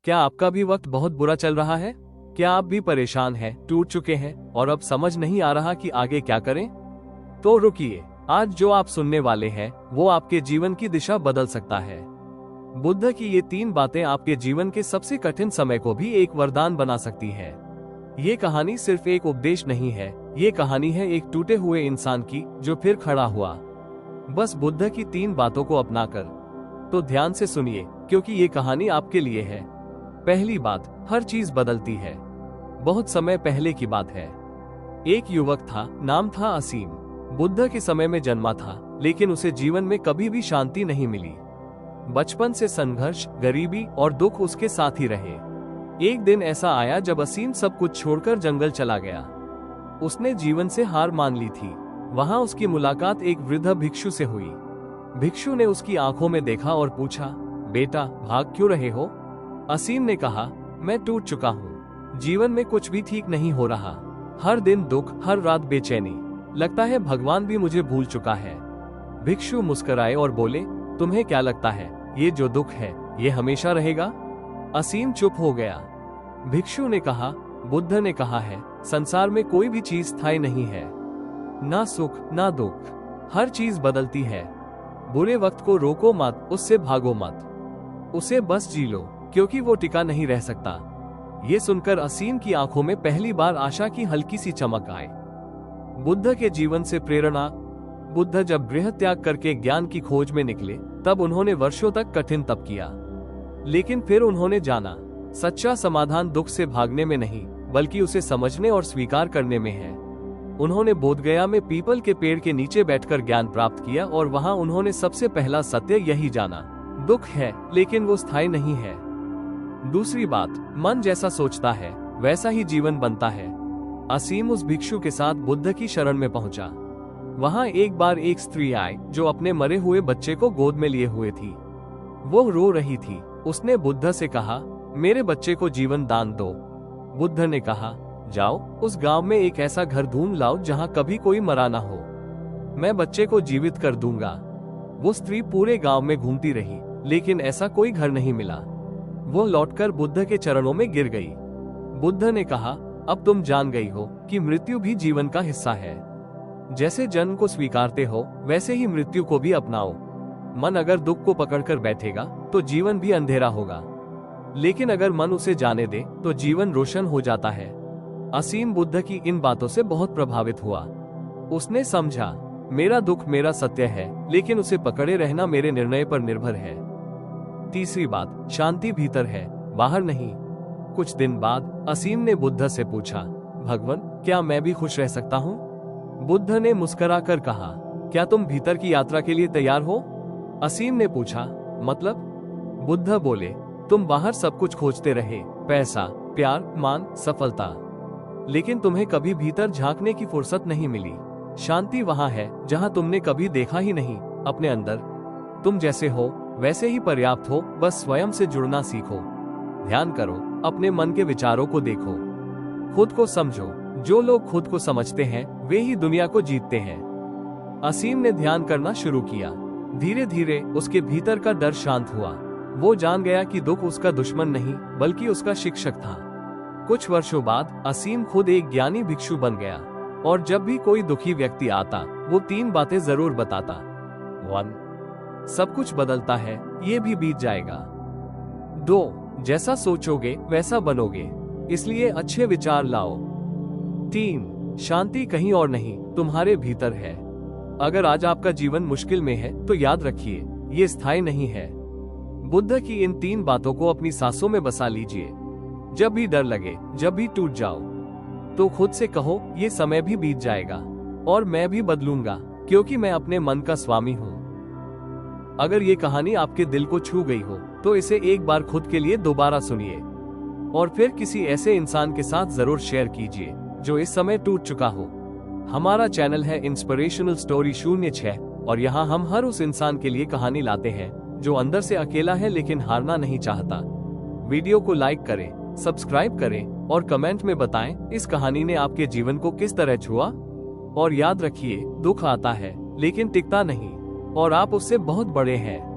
क्या आपका भी वक्त बहुत बुरा चल रहा है? क्या आप भी परेशान हैं, टूट चुके हैं और अब समझ नहीं आ रहा कि आगे क्या करें? तो रुकिए, आज जो आप सुनने वाले हैं वो आपके जीवन की दिशा बदल सकता है। बुद्ध की ये 3 बातें आपके जीवन के सबसे कठिन समय को भी एक वरदान बना सकती है। ये कहानी सिर्फ एक उपदेश नहीं है, ये कहानी है एक टूटे हुए इंसान की जो फिर खड़ा हुआ, बस बुद्ध की 3 बातों को अपनाकर। तो ध्यान से सुनिए, क्योंकि ये कहानी आपके लिए है। पहली बात, हर चीज बदलती है। बहुत समय पहले की बात है। एक युवक था, नाम था असीम। बुद्ध के समय में जन्मा था, लेकिन उसे जीवन में कभी भी शांति नहीं मिली। बचपन से संघर्ष, गरीबी और दुख उसके साथ ही रहे। एक दिन ऐसा आया जब असीम सब कुछ छोड़कर जंगल चला गया। उसने जीवन से हार मान ली थी। वहां उसकी मुलाकात एक वृद्ध भिक्षु से हुई। भिक्षु ने उसकी आंखों में देखा और पूछा, बेटा, भाग क्यों रहे हो? असीम ने कहा, मैं टूट चुका हूँ। जीवन में कुछ भी ठीक नहीं हो रहा। हर दिन दुख, हर रात बेचैनी। लगता है भगवान भी मुझे भूल चुका है। भिक्षु मुस्कुराए और बोले, तुम्हें क्या लगता है, ये जो दुख है ये हमेशा रहेगा? असीम चुप हो गया। भिक्षु ने कहा, बुद्ध ने कहा है, संसार में कोई भी चीज स्थायी नहीं है, ना सुख ना दुख। हर चीज बदलती है। बुरे वक्त को रोको मत, उससे भागो मत, उसे बस जी लो, क्योंकि वो टिका नहीं रह सकता। ये सुनकर असीम की आंखों में पहली बार आशा की हल्की सी चमक आई। बुद्ध के जीवन से प्रेरणा। बुद्ध जब गृह त्याग करके ज्ञान की खोज में निकले, तब उन्होंने वर्षों तक कठिन तप किया, लेकिन फिर उन्होंने जाना, सच्चा समाधान दुख से भागने में नहीं, बल्कि उसे समझने और स्वीकार करने में है। उन्होंने बोधगया में पीपल के पेड़ के नीचे बैठकर ज्ञान प्राप्त किया और वहां उन्होंने सबसे पहला सत्य यही जाना, दुख है लेकिन वो स्थायी नहीं है। दूसरी बात, मन जैसा सोचता है वैसा ही जीवन बनता है। असीम उस भिक्षु के साथ बुद्ध की शरण में पहुंचा। वहां एक बार एक स्त्री आई जो अपने मरे हुए बच्चे को गोद में लिए हुए थी। वो रो रही थी। उसने बुद्ध से कहा, मेरे बच्चे को जीवन दान दो। बुद्ध ने कहा, जाओ उस गांव में एक ऐसा घर ढूंढ लाओ जहां कभी कोई मरा ना हो, मैं बच्चे को जीवित कर दूंगा। वो स्त्री पूरे गांव में घूमती रही, लेकिन ऐसा कोई घर नहीं मिला। वो लौटकर बुद्ध के चरणों में गिर गई। बुद्ध ने कहा, अब तुम जान गई हो कि मृत्यु भी जीवन का हिस्सा है। जैसे जन्म को स्वीकारते हो वैसे ही मृत्यु को भी अपनाओ। मन अगर दुख को पकड़कर बैठेगा तो जीवन भी अंधेरा होगा, लेकिन अगर मन उसे जाने दे तो जीवन रोशन हो जाता है। असीम बुद्ध की इन बातों से बहुत प्रभावित हुआ। उसने समझा, मेरा दुख मेरा सत्य है, लेकिन उसे पकड़े रहना मेरे निर्णय पर निर्भर है। तीसरी बात, शांति भीतर है, बाहर नहीं। कुछ दिन बाद असीम ने बुद्ध से पूछा, भगवान, क्या मैं भी खुश रह सकता हूँ? बुद्ध ने मुस्कुराकर कहा, क्या तुम भीतर की यात्रा के लिए तैयार हो? असीम ने पूछा, मतलब? बुद्ध बोले, तुम बाहर सब कुछ खोजते रहे, पैसा, प्यार, मान, सफलता, लेकिन तुम्हें कभी भीतर झांकने की फुर्सत नहीं मिली। शांति वहां है जहां तुमने कभी देखा ही नहीं, अपने अंदर। तुम जैसे हो वैसे ही पर्याप्त हो, बस स्वयं से जुड़ना सीखो। ध्यान करो, अपने मन के विचारों को देखो, खुद को समझो। जो लोग खुद को समझते हैं वे ही दुनिया को जीतते हैं। असीम ने ध्यान करना शुरू किया। धीरे धीरे उसके भीतर का डर शांत हुआ। वो जान गया कि दुख उसका दुश्मन नहीं बल्कि उसका शिक्षक था। कुछ वर्षों बाद असीम खुद एक ज्ञानी भिक्षु बन गया, और जब भी कोई दुखी व्यक्ति आता वो 3 बातें जरूर बताता। 1. सब कुछ बदलता है, ये भी बीत जाएगा। 2. जैसा सोचोगे वैसा बनोगे, इसलिए अच्छे विचार लाओ। 3. शांति कहीं और नहीं, तुम्हारे भीतर है। अगर आज आपका जीवन मुश्किल में है तो याद रखिए, ये स्थायी नहीं है। बुद्ध की इन 3 बातों को अपनी सांसों में बसा लीजिए। जब भी डर लगे, जब भी टूट जाओ, तो खुद से कहो, ये समय भी बीत जाएगा और मैं भी बदलूंगा, क्योंकि मैं अपने मन का स्वामी हूँ। अगर ये कहानी आपके दिल को छू गई हो तो इसे एक बार खुद के लिए दोबारा सुनिए, और फिर किसी ऐसे इंसान के साथ जरूर शेयर कीजिए जो इस समय टूट चुका हो। हमारा चैनल है इंस्पिरेशनल स्टोरी 06, और यहाँ हम हर उस इंसान के लिए कहानी लाते हैं जो अंदर से अकेला है लेकिन हारना नहीं चाहता। वीडियो को लाइक करें, सब्सक्राइब करें और कमेंट में बताएं इस कहानी ने आपके जीवन को किस तरह छुआ। और याद रखिए, दुख आता है लेकिन टिकता नहीं, और आप उससे बहुत बड़े हैं।